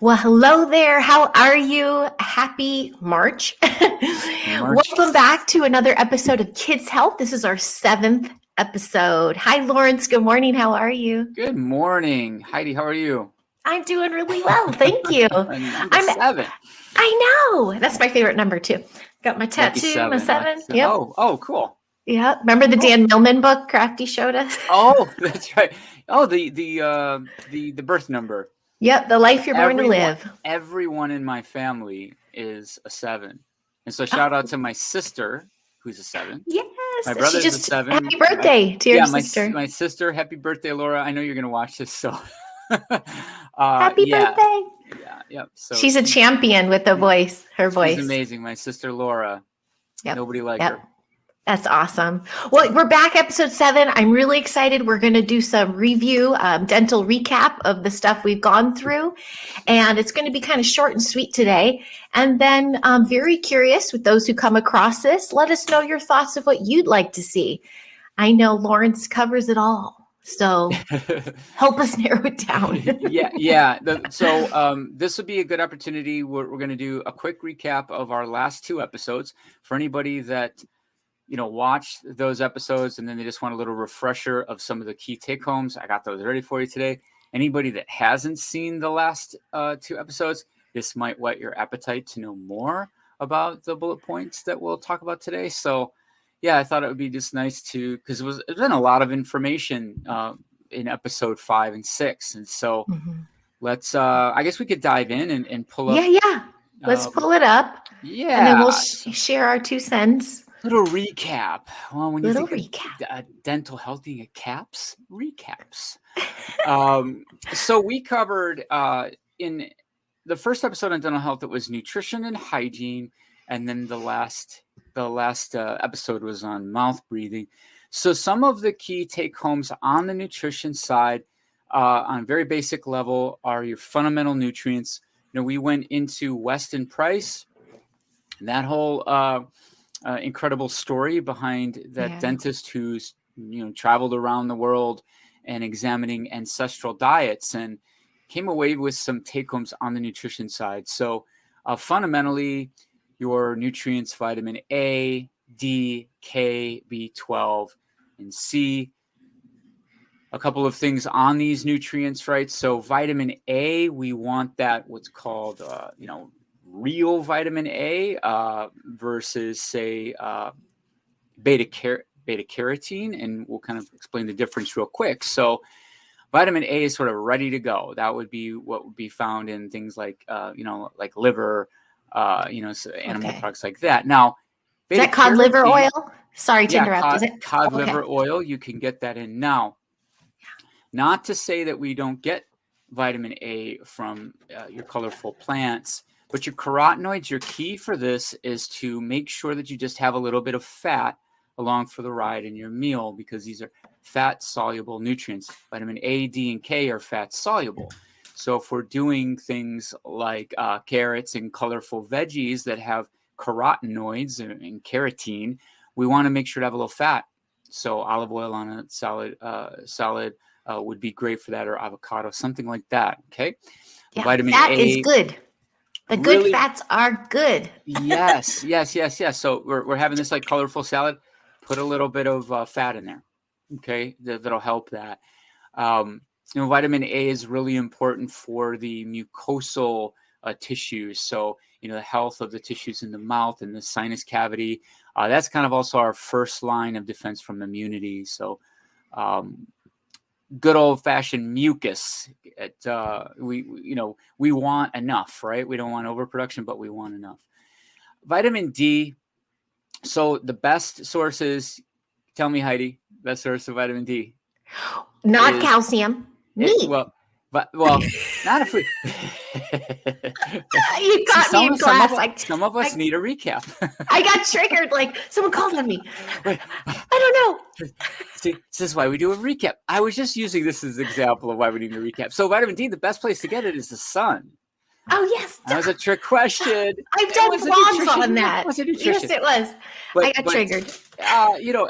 Well, hello there. How are you? Happy March. Welcome back to another episode of Kids Health. This is our 7th episode. Hi, Lawrence. Good morning. How are you? Good morning. Heidi, how are you? I'm doing really well. Thank you. Number 7. I know. That's my favorite number, too. Got my tattoo, my 7. Yep. Oh, cool. Yeah. Remember the Dan Millman book Crafty showed us? Oh, that's right. Oh, the birth number. Yep. The life you're born to live. Everyone in my family is a 7. And so shout out to my sister, who's a 7. Yes. My brother's a 7. Happy birthday to your sister. My sister. Happy birthday, Laura. I know you're going to watch this, so. Happy birthday. Yeah. So she's a champion with the voice, her voice. She's amazing. My sister, Laura. Yep. Nobody like her. That's awesome. Well, we're back, episode 7. I'm really excited. We're going to do some review, dental recap of the stuff we've gone through. And it's going to be kind of short and sweet today. And then I'm very curious with those who come across this. Let us know your thoughts of what you'd like to see. I know Lawrence covers it all. So help us narrow it down. Yeah. So this would be a good opportunity. We're going to do a quick recap of our last 2 episodes for anybody that watch those episodes and then they just want a little refresher of some of the key take homes. I got those ready for you today. Anybody that hasn't seen the last 2 episodes, this might whet your appetite to know more about the bullet points that we'll talk about today. So yeah, I thought it would be just nice to, because it's been a lot of information in episode 5 and 6. And so let's, I guess we could dive in and pull up. Yeah. Let's pull it up. Yeah. And then we'll share our 2 cents. Little recap. Well, when you think recap. Dental healthy recaps. So we covered in the first episode on dental health, it was nutrition and hygiene. And then the last episode was on mouth breathing. So some of the key take homes on the nutrition side, on a very basic level, are your fundamental nutrients. We went into Weston Price, and that whole incredible story behind that dentist who's traveled around the world and examining ancestral diets and came away with some take homes on the nutrition side. So fundamentally, your nutrients, vitamin A, D, K, B12, and C. A couple of things on these nutrients, right? So vitamin A, we want that what's called, real vitamin A versus, say, beta carotene. And we'll kind of explain the difference real quick. So vitamin A is sort of ready to go. That would be what would be found in things like, like liver, animal products like that. Now, is that cod liver oil? Sorry to interrupt. Is it cod liver oil? You can get that in now. Not to say that we don't get vitamin A from your colorful plants, but your carotenoids, your key for this is to make sure that you just have a little bit of fat along for the ride in your meal, because these are fat soluble nutrients. Vitamin A, D, and K are fat soluble. So if we're doing things like carrots and colorful veggies that have carotenoids and carotene, we want to make sure to have a little fat. So olive oil on a salad would be great for that, or avocado, something like that. Okay. Yeah, vitamin A is good. The good fats are good. Yes. So we're having this like colorful salad. Put a little bit of fat in there. Okay. That'll help that. Vitamin A is really important for the mucosal tissues. So, the health of the tissues in the mouth and the sinus cavity. That's kind of also our first line of defense from immunity. So, good old fashioned mucus. We want enough, right? We don't want overproduction, but we want enough. Vitamin D. So the best sources, tell me, Heidi, best source of vitamin D. Not calcium. Meat. Not if we. You got me in class. Some of us need a recap. I got triggered. Like someone called on me. I don't know. See, this is why we do a recap. I was just using this as an example of why we need a recap. So vitamin D, the best place to get it is the sun. Oh, yes. That was a trick question. I've done vlogs on that. Yes, it was. I got triggered.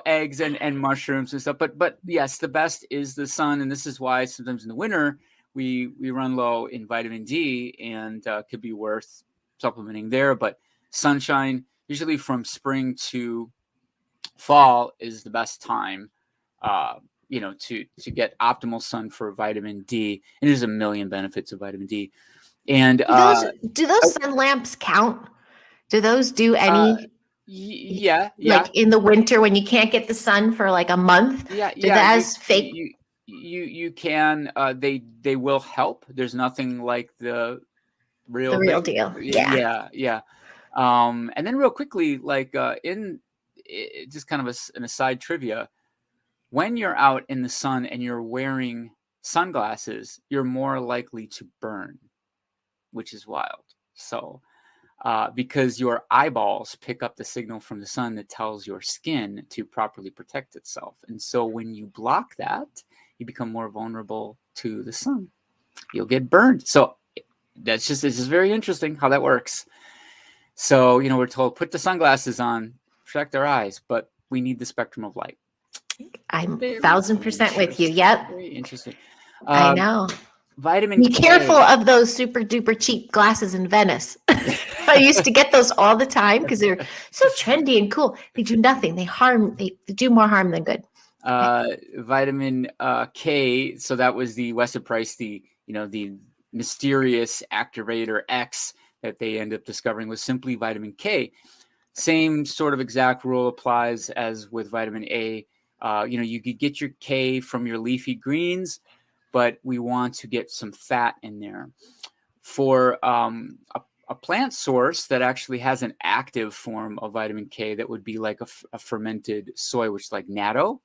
Eggs and mushrooms and stuff. But yes, the best is the sun. And this is why sometimes in the winter, we run low in vitamin D, and could be worth supplementing there. But sunshine, usually from spring to fall, is the best time, to get optimal sun for vitamin D. And there's a million benefits of vitamin D. And do those sun lamps count? Do those do any? Yeah. Like in the winter when you can't get the sun for like a month? Yeah. Do those fake? You can. They will help. There's nothing like the real deal. Yeah. Yeah. And then real quickly, like just kind of an aside trivia, when you're out in the sun and you're wearing sunglasses, you're more likely to burn, which is wild. So because your eyeballs pick up the signal from the sun that tells your skin to properly protect itself. And so when you block that, you become more vulnerable to the sun. You'll get burned. So it's just very interesting how that works. So, we're told put the sunglasses on, protect our eyes, but we need the spectrum of light. I'm 1,000% with you. Yep. Very interesting. I know. Vitamin Be K. careful of those super duper cheap glasses in Venice. I used to get those all the time because they're so trendy and cool. They do nothing. They do more harm than good. Vitamin K. So that was the Weston Price, the mysterious activator X that they end up discovering was simply vitamin K. Same sort of exact rule applies as with vitamin A. You could get your K from your leafy greens, but we want to get some fat in there. For a plant source that actually has an active form of vitamin K, that would be like a fermented soy, which is like natto.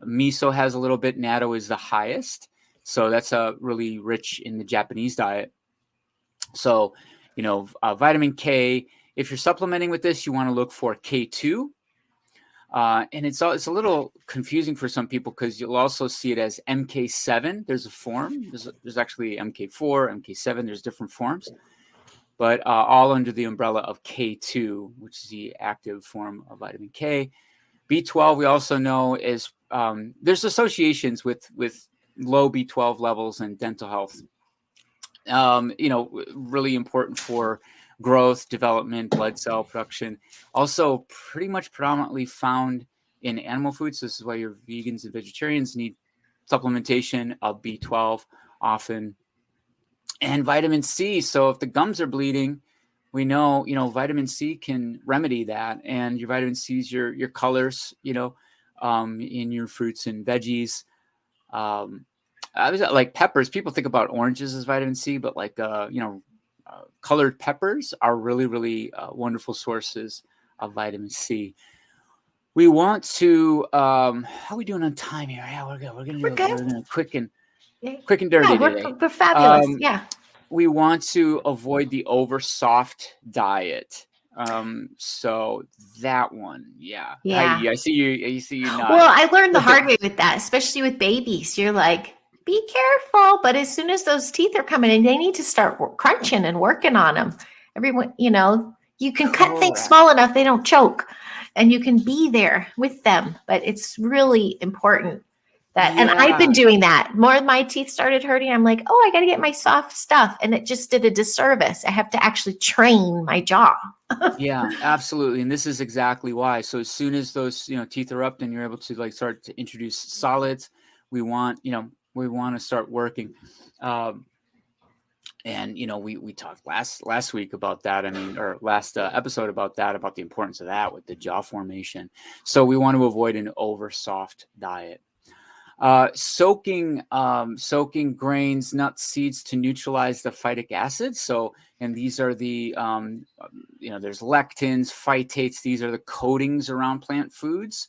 Miso has a little bit. Natto is the highest. So that's really rich in the Japanese diet. So, vitamin K, if you're supplementing with this, you want to look for K2. And it's a little confusing for some people because you'll also see it as MK7. There's a form. There's actually MK4, MK7. There's different forms, but all under the umbrella of K2, which is the active form of vitamin K. B12, we also know is there's associations with low B12 levels and dental health. Really important for growth, development, blood cell production. Also pretty much predominantly found in animal foods. This is why your vegans and vegetarians need supplementation of B12 often. And vitamin C. So if the gums are bleeding, we know, vitamin C can remedy that. And your vitamin C is your colors, in your fruits and veggies. I was like peppers. People think about oranges as vitamin C, but like, colored peppers are really, really wonderful sources of vitamin C. We want to, how are we doing on time here? Yeah, we're good. We're gonna quick and dirty today. We're fabulous. Yeah. We want to avoid the over soft diet. So that one, yeah. Yeah. I see you nodding. Well, I learned the hard way with that, especially with babies. You're like, be careful. But as soon as those teeth are coming in, they need to start crunching and working on them. Everyone, you can cut things small enough they don't choke, and you can be there with them. But it's really important that, and I've been doing that. More of my teeth started hurting. I'm like, I got to get my soft stuff. And it just did a disservice. I have to actually train my jaw. Yeah, absolutely. And this is exactly why. So as soon as those, teeth are up, then you're able to start to introduce solids. We want to start working. And, we talked last week about that. Or last episode about that, about the importance of that with the jaw formation. So we want to avoid an over soft diet. Soaking grains, nuts, seeds to neutralize the phytic acid. So, and these are the, there's lectins, phytates. These are the coatings around plant foods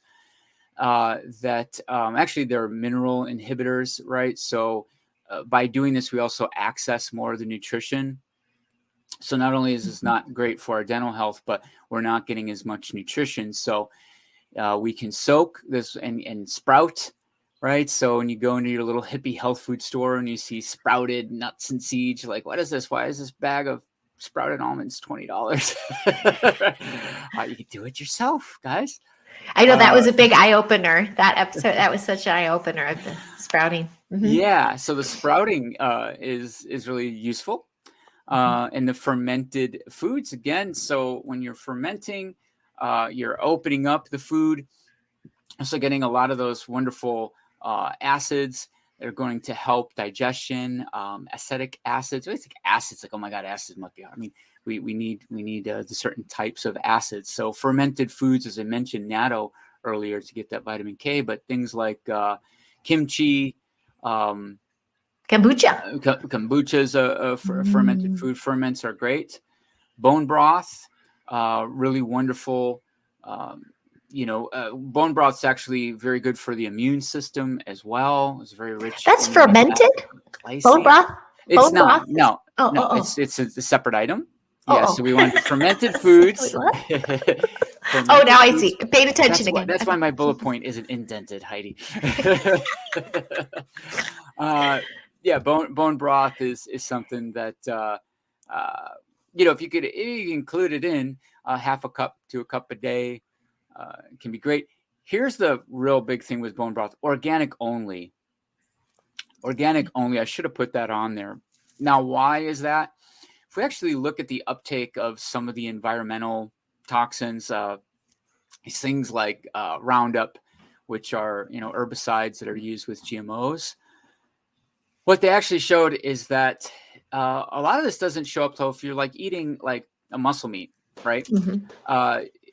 that actually they're mineral inhibitors, right? So by doing this, we also access more of the nutrition. So not only is this not great for our dental health, but we're not getting as much nutrition. So we can soak this and sprout. Right. So when you go into your little hippie health food store and you see sprouted nuts and seeds, you're like, what is this? Why is this bag of sprouted almonds $20? You can do it yourself, guys. I know that was a big eye opener. That episode, that was such an eye opener of the sprouting Yeah, so the sprouting is really useful. And the fermented foods again. So when you're fermenting, you're opening up the food, so getting a lot of those wonderful acids that are going to help digestion. Acetic acids, I think acids, like, oh my God, acids must be. I mean, we need the certain types of acids. So fermented foods, as I mentioned, natto earlier, to get that vitamin K, but things like kimchi. Kombucha. Kombucha is a fermented food. Ferments are great. Bone broth, really wonderful. Bone broth's actually very good for the immune system as well. It's very rich. That's fermented? Bone broth? It's bone not. broth? No. It's a separate item. Yeah, so we want fermented foods. Wait, oh, now I see. Paid attention again. That's why my bullet point isn't indented, Heidi. Yeah, bone broth is something that if you could include it in half a cup to a cup a day, can be great. Here's the real big thing with bone broth: organic only. Organic only. I should have put that on there. Now, why is that? If we actually look at the uptake of some of the environmental toxins, things like Roundup, which are herbicides that are used with GMOs, what they actually showed is that a lot of this doesn't show up. So if you're like eating like a muscle meat, right?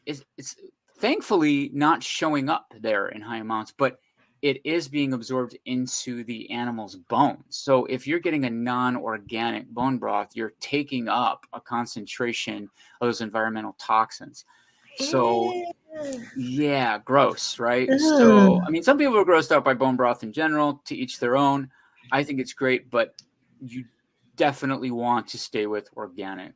It's thankfully not showing up there in high amounts, but it is being absorbed into the animal's bones. So if you're getting a non-organic bone broth, you're taking up a concentration of those environmental toxins. So yeah, gross, right? So, I mean, some people are grossed out by bone broth in general, to each their own. I think it's great, but you definitely want to stay with organic.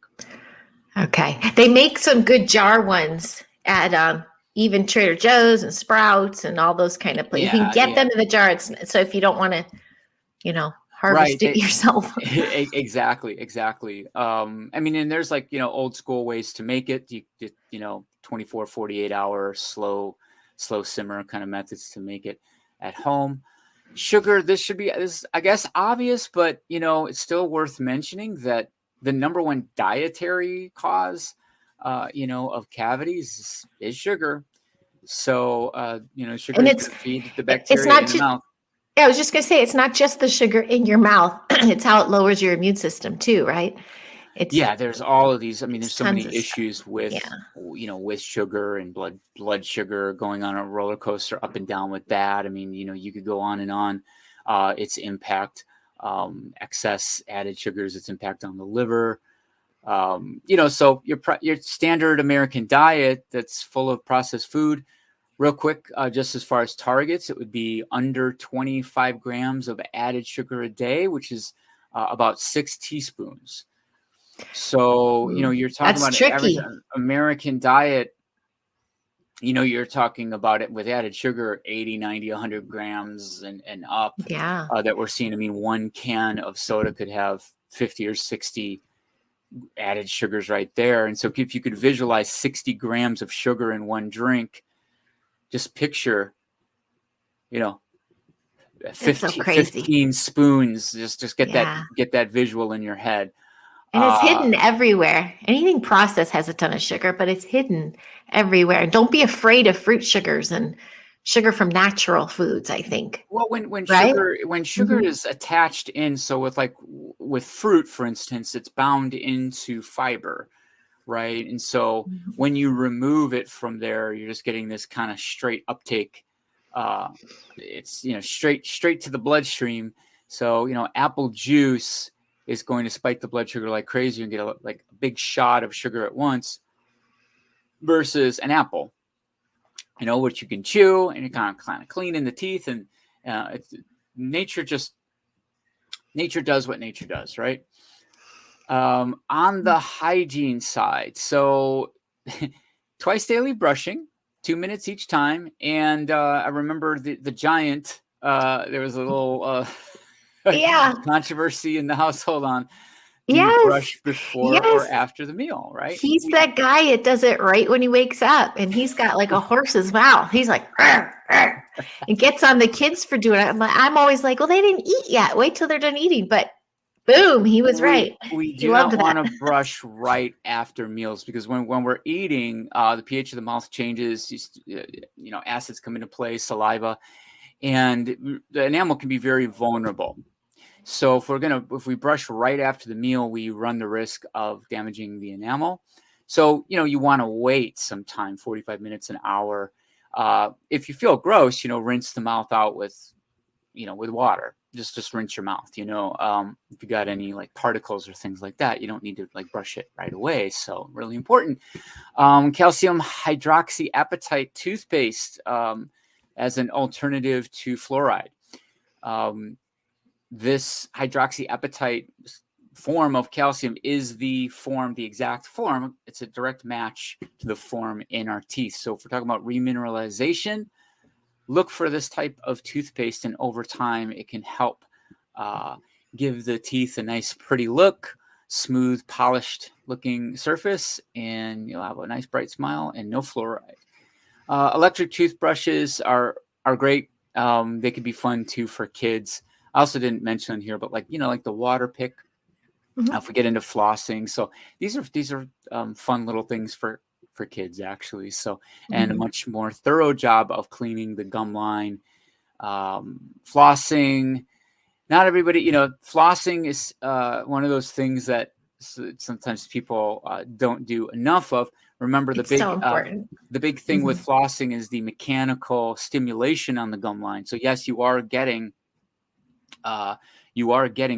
Okay. They make some good jar ones at even Trader Joe's and Sprouts and all those kind of places. You can get them in the jar. So if you don't want to, harvest it yourself. Exactly. I mean, and there's like, old school ways to make it. 24, 48 hour slow simmer kind of methods to make it at home. Sugar, this is, I guess, obvious, but it's still worth mentioning that the number one dietary cause of cavities is sugar. So sugar and is feed the bacteria in the mouth. Yeah, I was just gonna say, it's not just the sugar in your mouth; it's how it lowers your immune system too, right? There's all of these. I mean, there's so many issues with with sugar and blood sugar, going on a roller coaster up and down with that. I mean, you could go on and on. Its impact, excess added sugars, its impact on the liver. So your standard American diet that's full of processed food. Real quick, just as far as targets, it would be under 25 grams of added sugar a day, which is about 6 teaspoons. So, you're talking about an average American diet, you're talking about it with added sugar, 80, 90, 100 grams and up. Yeah. That we're seeing. I mean, one can of soda could have 50 or 60 added sugars right there. And so if you could visualize 60 grams of sugar in one drink, just picture, 15 spoons. Just get that visual in your head. And it's hidden everywhere. Anything processed has a ton of sugar, but it's hidden everywhere. And don't be afraid of fruit sugars and sugar from natural foods, I think. Well, when sugar is attached in, so with fruit, for instance, it's bound into fiber, right? And so when you remove it from there, you're just getting this kind of straight uptake. It's straight to the bloodstream. So apple juice is going to spike the blood sugar like crazy and get a big shot of sugar at once, versus an apple, which you can chew and you kind of clean in the teeth. And nature does what nature does, right? On the hygiene side, so twice daily brushing, 2 minutes each time. And I remember the giant, there was a little controversy in the household on do you brush before or after the meal, right? He's that guy that does it right when he wakes up, and he's got like a horse's mouth. He's like, "Arr, arr." and gets on the kids for doing it. I'm always like, well, they didn't eat yet. Wait till they're done eating. But boom, he was right. We He do not loved want that. to brush right after meals, because when we're eating, the pH of the mouth changes. Acids come into play, saliva, and the enamel can be very vulnerable. So if we brush right after the meal, we run the risk of damaging the enamel. So, you want to wait some time, 45 minutes, an hour. If you feel gross, rinse the mouth out with water. Just rinse your mouth. If you got any like particles or things like that, you don't need to like brush it right away. So really important. Calcium hydroxyapatite toothpaste as an alternative to fluoride. This hydroxyapatite form of calcium is the exact form. It's a direct match to the form in our teeth. So if we're talking about remineralization, look for this type of toothpaste, and over time it can help give the teeth a nice, pretty look, smooth, polished looking surface, and you'll have a nice, bright smile and no fluoride. Electric toothbrushes are great. They could be fun too for kids. I also didn't mention here, but like the water pick. If we get into flossing, so these are fun little things for kids actually. So, and a much more thorough job of cleaning the gum line. Flossing, not everybody, flossing is one of those things that sometimes people don't do enough of. Remember, It's so important. The big thing with flossing is the mechanical stimulation on the gum line. So yes, you are getting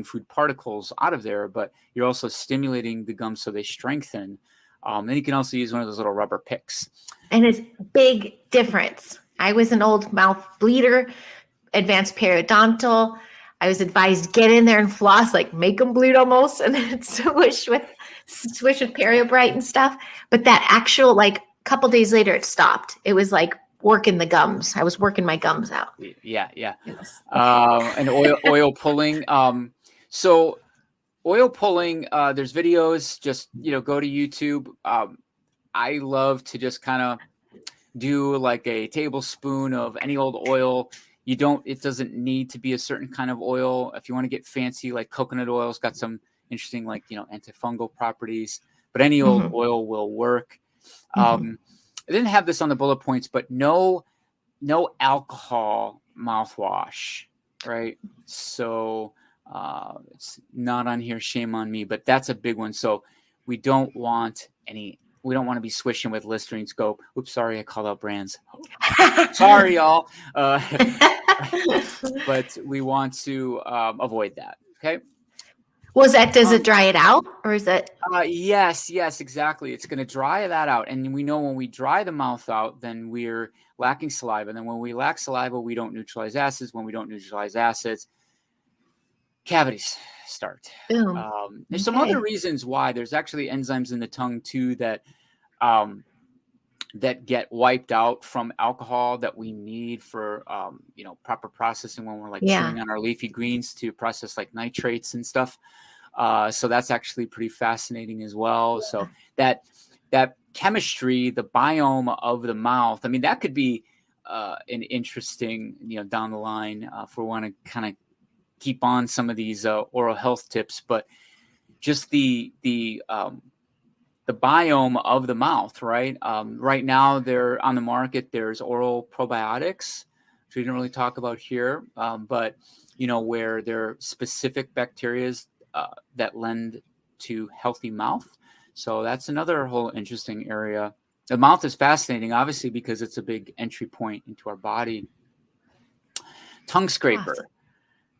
food particles out of there, but you're also stimulating the gums so they strengthen. Then you can also use one of those little rubber picks. And it's big difference. I was an old mouth bleeder, advanced periodontal. I was advised get in there and floss, like make them bleed almost, and then swish with PerioBrite and stuff. But that actual, like, couple days later, it stopped. It was like working the gums. I was working my gums out. Yeah. And oil pulling. So oil pulling, there's videos, just, go to YouTube. I love to just kind of do like a tablespoon of any old oil. It doesn't need to be a certain kind of oil. If you want to get fancy, like coconut oil, it's got some interesting, like, antifungal properties, but any old oil will work. I didn't have this on the bullet points, but no alcohol mouthwash, right? So it's not on here, shame on me, but that's a big one. So we don't want to be swishing with Listerine Scope. Oops, sorry, I called out brands. Sorry, y'all. But we want to avoid that. Okay. Does it dry it out, or is it? Yes, exactly. It's going to dry that out. And we know when we dry the mouth out, then we're lacking saliva. And then when we lack saliva, we don't neutralize acids. When we don't neutralize acids, cavities start. There's some other reasons why. There's actually enzymes in the tongue too that get wiped out from alcohol that we need for proper processing when we're chewing on our leafy greens to process like nitrates and stuff. So that's actually pretty fascinating as well. So that chemistry, the biome of the mouth, I mean, that could be an interesting, down the line if we want to kind of keep on some of these oral health tips, but just the biome of the mouth, right? Right now, they're on the market. There's oral probiotics, which we didn't really talk about here, but where there are specific bacteria that lend to healthy mouth. So that's another whole interesting area. The mouth is fascinating, obviously, because it's a big entry point into our body. Tongue scraper. Awesome.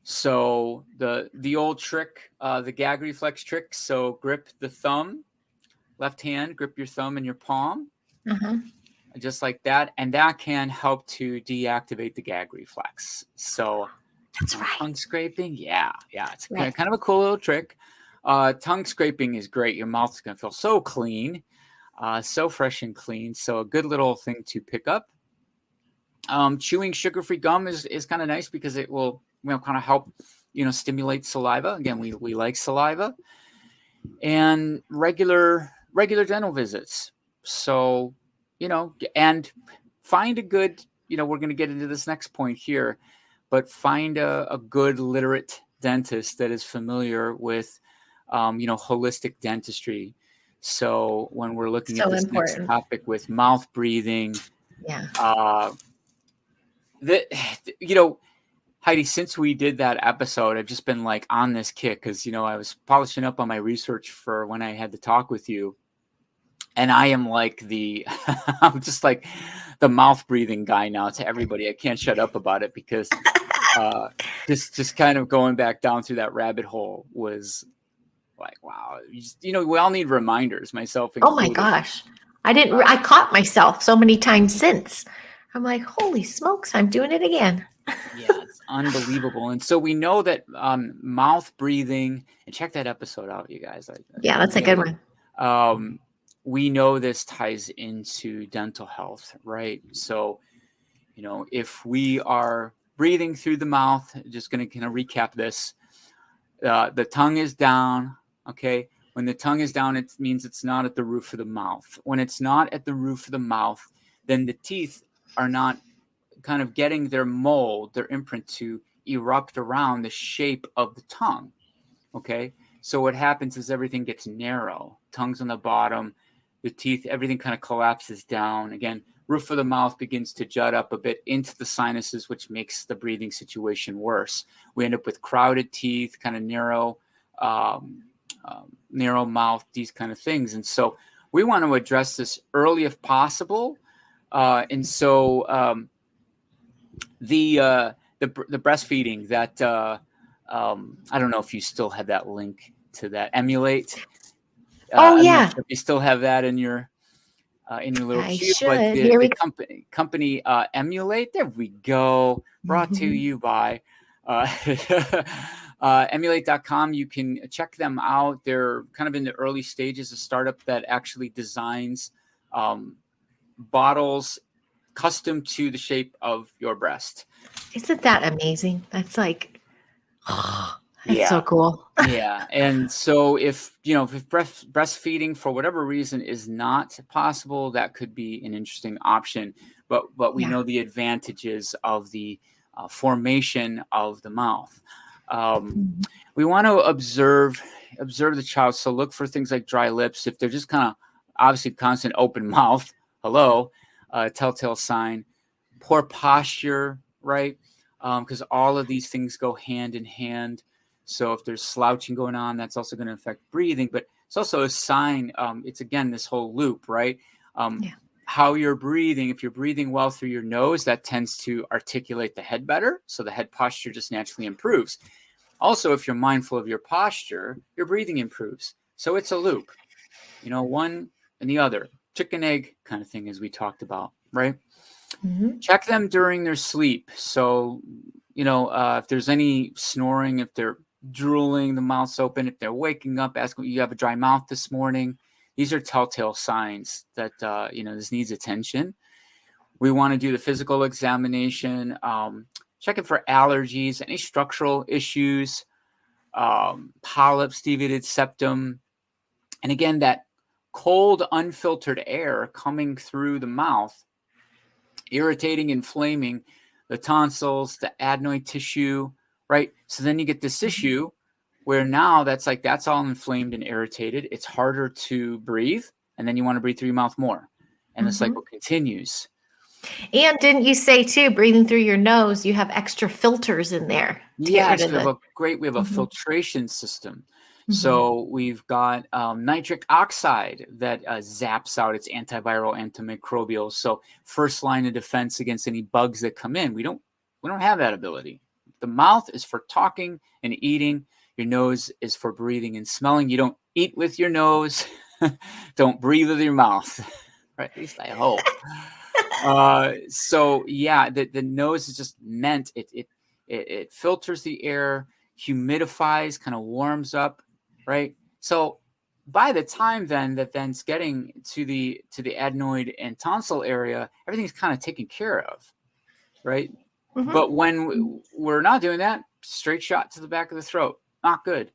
So the old trick, the gag reflex trick. So grip the thumb, left hand, grip your thumb in your palm, just like that. And that can help to deactivate the gag reflex. So that's right. Tongue scraping. Yeah. It's kind of a cool little trick. Tongue scraping is great. Your mouth is going to feel so clean, so fresh and clean. So a good little thing to pick up. Chewing sugar-free gum is kind of nice because it will kind of help, stimulate saliva. Again, we like saliva. And regular dental visits. So, and find a good we're going to get into this next point here, but find a good literate dentist that is familiar with, holistic dentistry. So when we're looking at So this next important. topic with mouth breathing, Yeah. Heidi, since we did that episode, I've just been like on this kick because, I was polishing up on my research for when I had to talk with you. And I am like I'm just like the mouth breathing guy now to everybody. I can't shut up about it because just kind of going back down through that rabbit hole was like, wow, we all need reminders, myself Oh my included. gosh. I caught myself so many times since. I'm like, holy smokes, I'm doing it again. Yeah, it's unbelievable. And so we know that mouth breathing, and check that episode out, you guys. Yeah, that's a good one. We know this ties into dental health, right? So, if we are breathing through the mouth, just going to kind of recap this. The tongue is down, okay? When the tongue is down, it means it's not at the roof of the mouth. When it's not at the roof of the mouth, then the teeth are not kind of getting their mold, their imprint to erupt around the shape of the tongue, okay? So what happens is everything gets narrow. Tongue's on the bottom, the teeth, everything kind of collapses down. Again, roof of the mouth begins to jut up a bit into the sinuses, which makes the breathing situation worse. We end up with crowded teeth, kind of narrow mouth, these kind of things. And so we want to address this early if possible. And so the breastfeeding that I don't know if you still have that link to that emulate. Oh I'm yeah, not sure if you still have that in your little I cube, should. but Here we the company emulate. There we go. Brought to you by emulate.com. You can check them out. They're kind of in the early stages, a startup that actually designs bottles custom to the shape of your breast. Isn't that amazing? That's like, that's so Yeah. cool. Yeah. And so if breastfeeding for whatever reason is not possible, that could be an interesting option. But we Yeah. know the advantages of the formation of the mouth. We want to observe the child. So look for things like dry lips. If they're just kind of obviously constant open mouth, telltale sign. Poor posture, right? Because all of these things go hand in hand. So if there's slouching going on, that's also going to affect breathing. But it's also a sign. It's again this whole loop, right? How you're breathing. If you're breathing well through your nose, that tends to articulate the head better. So the head posture just naturally improves. Also, if you're mindful of your posture, your breathing improves. So it's a loop, one and the other, chicken egg kind of thing, as we talked about, right? Mm-hmm. Check them during their sleep. So, if there's any snoring, if they're drooling, the mouth's open, if they're waking up, ask them, you have a dry mouth this morning. These are telltale signs that, this needs attention. We want to do the physical examination, checking for allergies, any structural issues, polyps, deviated septum. And again, that cold, unfiltered air coming through the mouth, irritating, inflaming the tonsils, the adenoid tissue, right? So then you get this issue where now that's all inflamed and irritated. It's harder to breathe, and then you want to breathe through your mouth more. And the cycle continues. And didn't you say too, breathing through your nose, you have extra filters in there? Yes, we have a filtration system. So we've got nitric oxide that zaps out. It's antiviral, antimicrobial. So first line of defense against any bugs that come in. We don't have that ability. The mouth is for talking and eating. Your nose is for breathing and smelling. You don't eat with your nose. Don't breathe with your mouth. Right? At least I hope. So yeah, the nose is just meant it filters the air, humidifies, kind of warms up, right? So by the time that's getting to the adenoid and tonsil area, everything's kind of taken care of, right? But when we're not doing that, straight shot to the back of the throat, not good.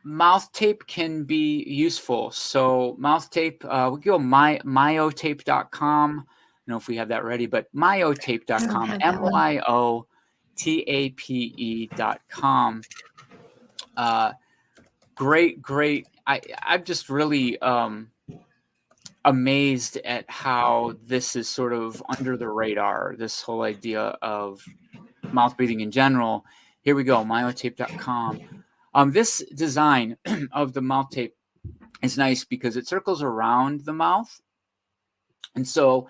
Mouth tape can be useful. So mouth tape, we go myotape.com. know if we have that ready, but I don't myotape.com, have that one. myotape.com. Great. I'm just really amazed at how this is sort of under the radar, this whole idea of mouth breathing in general. Here we go, myotape.com. This design of the mouth tape is nice because it circles around the mouth. And so,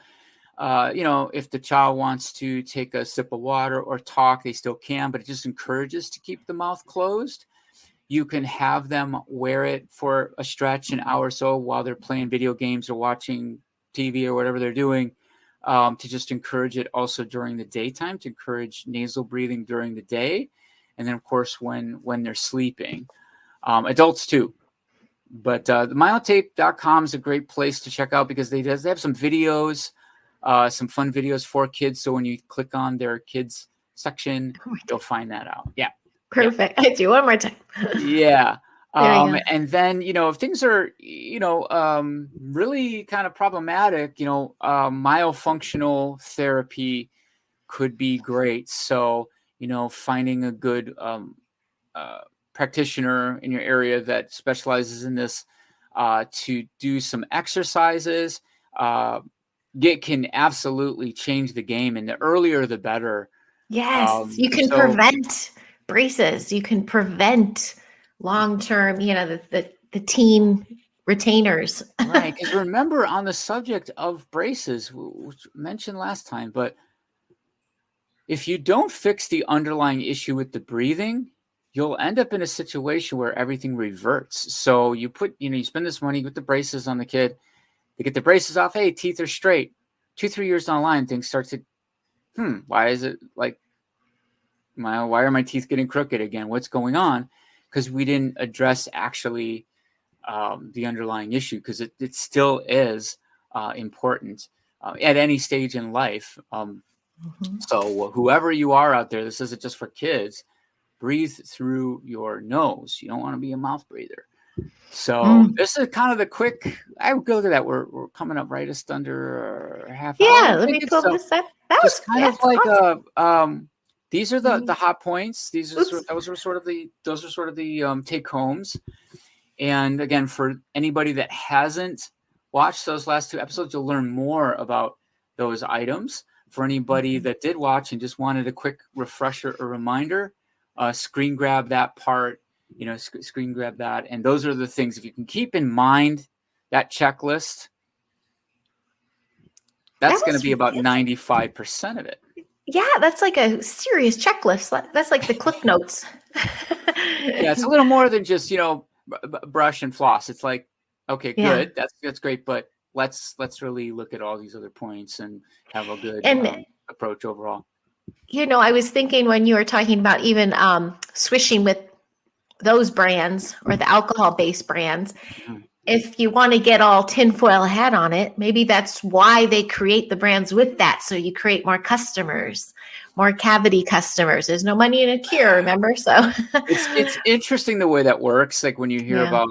if the child wants to take a sip of water or talk, they still can, but it just encourages to keep the mouth closed. You can have them wear it for a stretch, an hour or so, while they're playing video games or watching TV or whatever they're doing, to just encourage it also during the daytime, to encourage nasal breathing during the day. And then, of course, when they're sleeping. Adults too. But the myotape.com is a great place to check out because they have some videos, some fun videos for kids. So when you click on their kids section, you'll find that out. Yeah. Perfect. I do one more time. Yeah. There we go. And then, if things are, really kind of problematic, myofunctional therapy could be great. So, finding a good practitioner in your area that specializes in this to do some exercises can absolutely change the game. And the earlier, the better. Yes, you can prevent braces. You can prevent long-term, the teen retainers. Right, because remember, on the subject of braces, which mentioned last time, but if you don't fix the underlying issue with the breathing, you'll end up in a situation where everything reverts. So you spend this money with the braces on the kid, they get the braces off, hey, teeth are straight. 2-3 years down the line, things start to, why is it like, why are my teeth getting crooked again? What's going on? Because we didn't address actually the underlying issue, because it still is important at any stage in life. So whoever you are out there, this isn't just for kids. Breathe through your nose. You don't want to be a mouth breather. So this is kind of the quick. I would go look at that. We're coming up right just under a half hour. Yeah, let me pull this up. That was kind of like awesome. These are the hot points. Those are sort of the take homes. And again, for anybody that hasn't watched those last 2 episodes, you'll learn more about those items. For anybody that did watch and just wanted a quick refresher or reminder, screen grab that part, screen grab that. And those are the things, if you can keep in mind that checklist, that's going to be about 95% of it. Yeah, that's like a serious checklist. That's like the Cliff Notes. Yeah, it's a little more than just, brush and floss. It's like, okay, good. That's great. But let's really look at all these other points and have a good approach overall. I was thinking when you were talking about even swishing with those brands or the alcohol-based brands, if you want to get all tinfoil hat on it, maybe that's why they create the brands with that. So you create more customers, more cavity customers. There's no money in a cure, remember? So it's interesting the way that works. Like when you hear about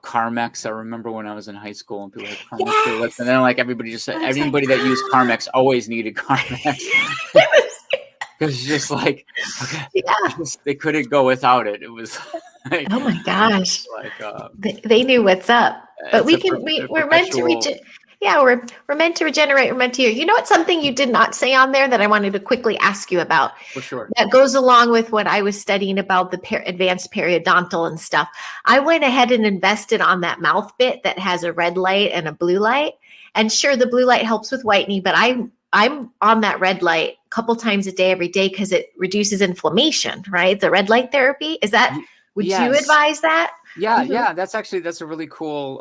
Carmex. I remember when I was in high school and people had Carmex, and then everybody just said everybody that used Carmex always needed Carmex. Because it's just like, they couldn't go without it. It was like, oh my gosh, they knew what's up. But we're meant to reach it. Yeah, we're meant to regenerate. We're meant to hear. You know what? Something you did not say on there that I wanted to quickly ask you about. For sure. That goes along with what I was studying about the advanced periodontal and stuff. I went ahead and invested on that mouth bit that has a red light and a blue light. And sure, the blue light helps with whitening, but I'm on that red light a couple times a day, every day, because it reduces inflammation, right? The red light therapy. Is that, would you advise that? Yeah. That's a really cool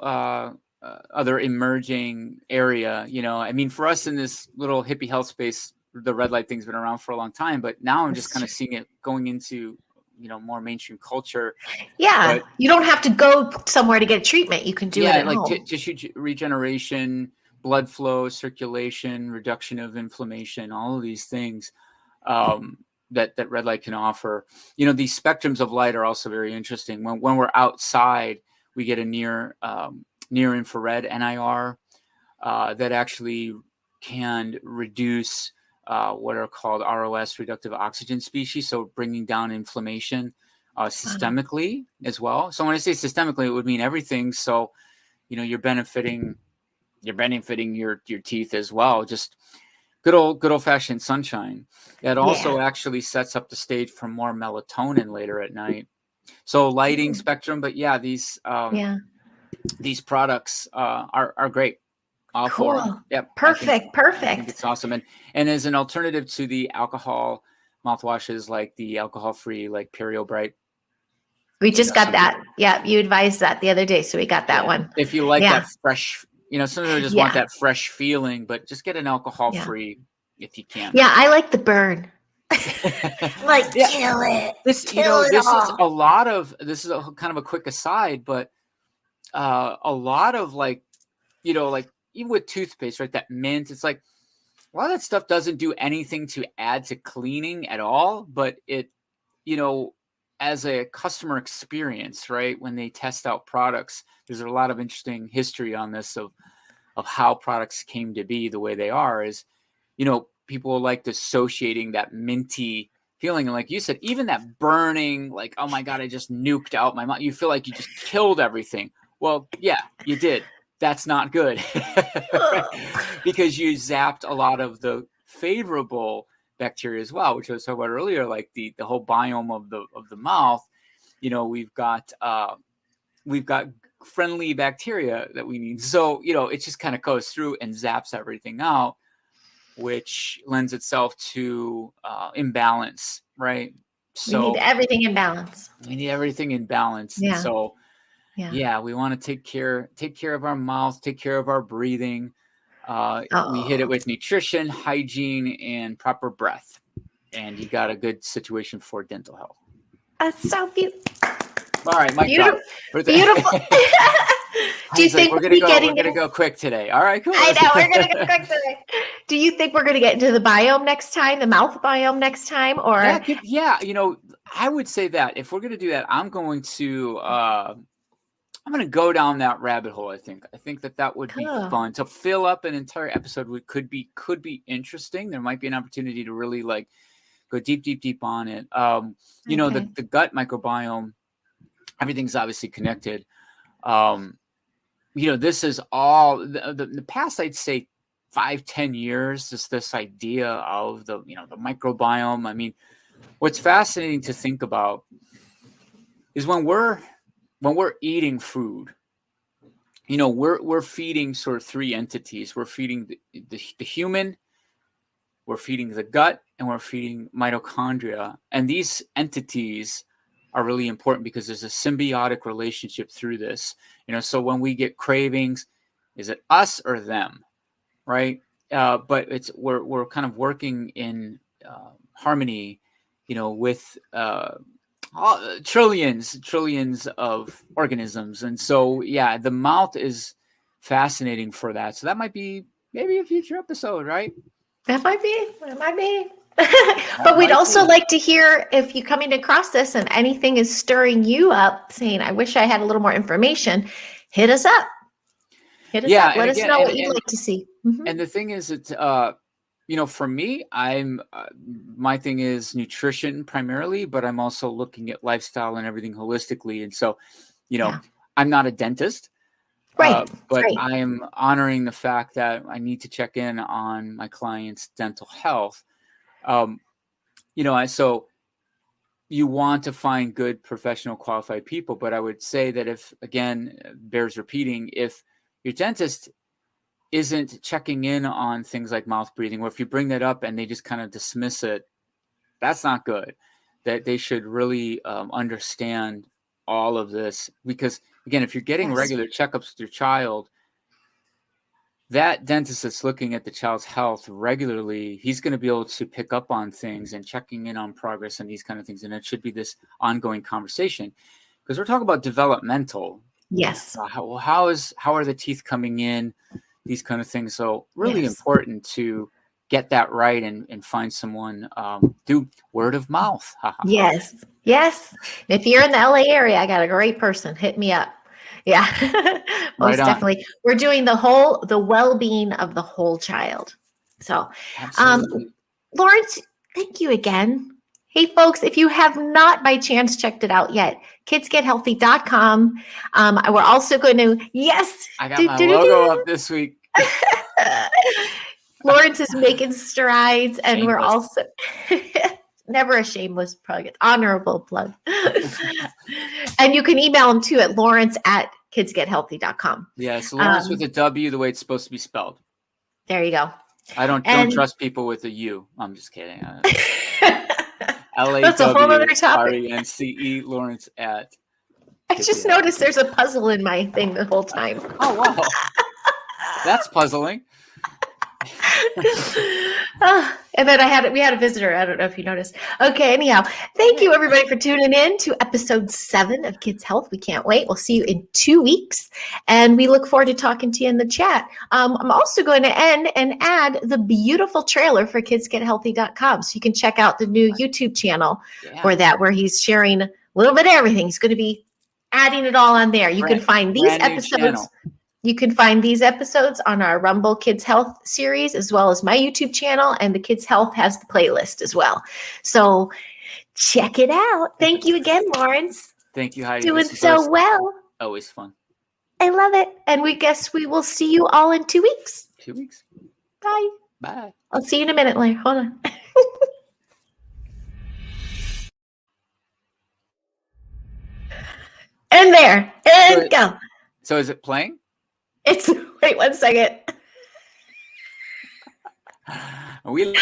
other emerging area. I mean, for us in this little hippie health space, the red light thing's been around for a long time, but now I'm just kind of seeing it going into, more mainstream culture. Yeah. But you don't have to go somewhere to get treatment. You can do it at home. Tissue regeneration, blood flow, circulation, reduction of inflammation, all of these things that red light can offer. These spectrums of light are also very interesting. When we're outside, we get a near infrared NIR that actually can reduce what are called ROS, reductive oxygen species, so bringing down inflammation systemically as well. So when I say systemically, it would mean everything. So, you're benefiting your teeth as well. Just good old fashioned sunshine. It also actually sets up the stage for more melatonin later at night. So lighting spectrum, but these products are great. All Cool. for them. Yep. Perfect. I think it's awesome. And as an alternative to the alcohol mouthwashes, like the alcohol-free, like Perio Bright. We just got that. Yeah, you advised that the other day, so we got that one. If you like that fresh, some people just want that fresh feeling, but just get an alcohol-free if you can. Yeah, I like the burn. Kill it. This is a kind of a quick aside, but a lot of even with toothpaste, right? That mint, it's like a lot of that stuff doesn't do anything to add to cleaning at all, but it, as a customer experience, right? When they test out products, there's a lot of interesting history on this of how products came to be the way they are. Is, people like associating that minty feeling, and like you said, even that burning, like, oh my God, I just nuked out my mouth. You feel like you just killed everything. Well, yeah, you did. That's not good because you zapped a lot of the favorable bacteria as well, which I was talking about earlier, like the whole biome of the mouth. We've got friendly bacteria that we need. So, it just kind of goes through and zaps everything out, which lends itself to imbalance, right? So we need everything in balance. Yeah. And so we want to take care of our mouth, take care of our breathing. We hit it with nutrition, hygiene, and proper breath. And you got a good situation for dental health. That's so beautiful. All right, Mike. Beautiful. Do you think we're gonna go quick today? All right, cool. I know we're gonna go quick today. Do you think we're gonna get into the biome next time, the mouth biome next time, or? I would say that if we're gonna do that, I'm going to go down that rabbit hole. I think that would be fun to fill up an entire episode. Could be interesting. There might be an opportunity to really go deep on it. The gut microbiome, everything's obviously connected. This is all the past, I'd say 5-10 years, just this idea of the microbiome. I mean, what's fascinating to think about is when we're eating food, we're feeding sort of three entities. We're feeding the human, we're feeding the gut, and we're feeding mitochondria. And these entities are really important because there's a symbiotic relationship through this. So when we get cravings, is it us or them, right? But we're kind of working in harmony, with trillions of organisms. And so, the mouth is fascinating for that. So that might be maybe a future episode, right? That might be. But we'd also like to hear if you're coming across this and anything is stirring you up, saying, I wish I had a little more information, hit us up. Let us know what you'd like to see. Mm-hmm. And the thing is, it's, for me, my thing is nutrition primarily, but I'm also looking at lifestyle and everything holistically. And so, I'm not a dentist. Right. But I am honoring the fact that I need to check in on my clients' dental health. So you want to find good professional qualified people, but I would say that if, again, bears repeating, if your dentist isn't checking in on things like mouth breathing, or if you bring that up and they just kind of dismiss it, that's not good. That they should really understand all of this, because again, if you're getting regular checkups with your child, that dentist that's looking at the child's health regularly, he's going to be able to pick up on things and checking in on progress and these kind of things. And it should be this ongoing conversation, because we're talking about developmental. Yes. How are the teeth coming in? These kind of things. So really important to get that right and find someone, do word of mouth. Yes. If you're in the LA area, I got a great person. Hit me up. Yeah, Right most on. definitely. We're doing the well-being of the whole child. So, Absolutely. Lawrence, thank you again. Hey, folks, if you have not by chance checked it out yet, kidsgethealthy.com. We're also going to, yes, I got my logo up this week. Lawrence is making strides, and we're Shameless. also never a shameless plug, honorable plug. And you can email him too at Lawrence@kidsgethealthy.com. Yes, Lawrence with a W, the way it's supposed to be spelled. There you go. I don't trust people with a U. I'm just kidding. That's a whole other topic. LAWRENCE, Lawrence at. I just noticed there's a puzzle in my thing the whole time. Oh, wow. That's puzzling. And then we had a visitor. I don't know if you noticed. Okay, anyhow, thank you everybody for tuning in to episode 7 of Kids Health. We can't wait. We'll see you in 2 weeks, and we look forward to talking to you in the chat. I'm also going to end and add the beautiful trailer for kidsgethealthy.com, so you can check out the new YouTube channel for that, where he's sharing a little bit of everything. He's going to be adding it all on there. You can find these episodes. You can find these episodes on our Rumble Kids Health series, as well as my YouTube channel, and the Kids Health has the playlist as well. So check it out. Thank you again, Lawrence. Thank you, Heidi. Doing so well. Always fun. I love it. And we will see you all in 2 weeks. 2 weeks. Bye. Bye. I'll see you in a minute, Larry. Hold on. And there. And go. So is it playing? Wait 1 second. We